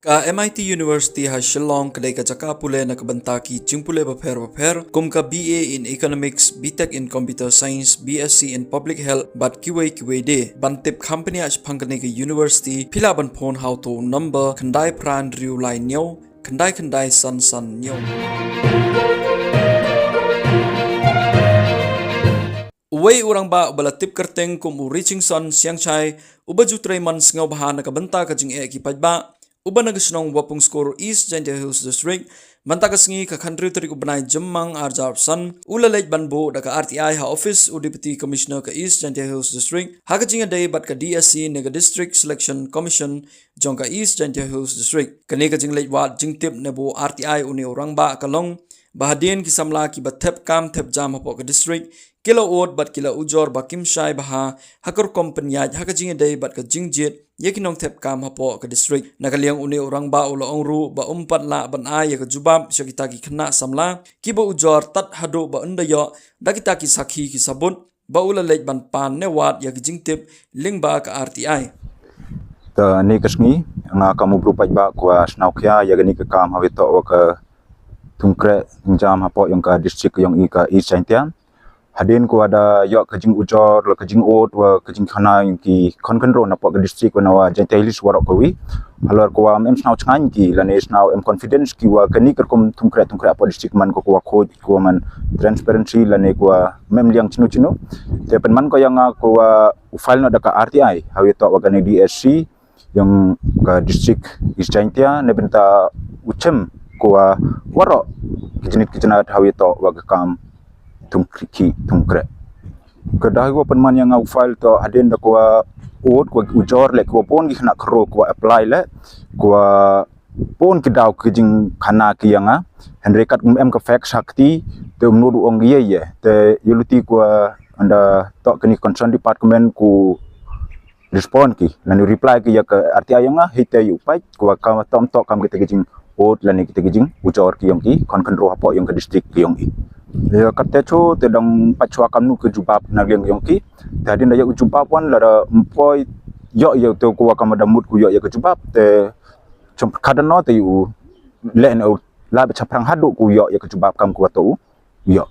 Ka MIT University ha Shillong kadai ka caka pule na kabanta ki chimpule bapher kum ka BA in Economics, BTech in Computer Science, BSc in Public Health but kiwai de bantip company ach phangkane ka university pila ban phone how to number khandai pran riu lai nyau khandai san nyau Uway urang ba balatip kerteng kum reaching son siang chai uba jutray man singaw bahan nakabanta ka jing ki pajba uba nagasnong wapung score East Jaintia Hills District banta ka singi ka country tarik ubanay jammang arjar san ulalej banbo da ka RTI ha office u deputy commissioner ka East Jaintia Hills District ha ka jinga day bat ka DSC nega district selection commission jong ka East Jaintia Hills District kani ka jinglej wat jingtip nebo RTI uni urang ba kalong bahadien ki samla ki bathep kam thep jam hapo ka district kilo ot bat kila ujor bakim shai baha hakor kompanya haka jinga day bat ka jingjet yekinong thep kam hapo ka district nakaliang uni orang ba ulo ongru ba umpat la ban ay ka jubab syakita ki khna samla kibo ujor tat hado ba undayo dakita ki sakhi ki sabut ba ula lej ban pan ne wat yak jingtip lingba ka RTI ta ni kasngi nga kamu grup ba kwa snaukya yagani ka kam hawito wa ka tungkre jam hapo yang ka district yang ka East Jaintia hadin ko ada yok kajing ujor la kajing ot wa kajing khana yang ki konkonro na po ka district wa Jaintia Hills warok kawi halor ko am snau changan ki la ne snau confidence ki wa kani kerkom tungkre apo district man ko khoj ko man transparency la ne ko mem liang chinu te pen man ko yang ko file no da ka RTI hawito wa kani DSC yang ka district East Jaintia ne benta uchem ko warok kijenit hawito wa kam tungkre kedah ko penman yang file to aden da ko ot ko ujor le ko pon gi khna khro ko apply le ko pon ki daw ki jing khana ki yang henry kat em ka fact sakti te mnudu ong ye te yuluti ko anda to kini concern department ku respond ki lan reply ki ya ka RTI yang hite yu pai ko ka tom to kam kita jing ot lan kita jing ujor ki yong ki kon ro hapo yong ka district ki yong ya kate chu te dang pachwa kamnu ke jubab nagliang yongki tadi nda ya jubab wan la employ yo te ko kam da mut ku yo ya ke jubab te chom kadano te u len o la be chaprang hadu ku yo ya ke jubab kam ku to yo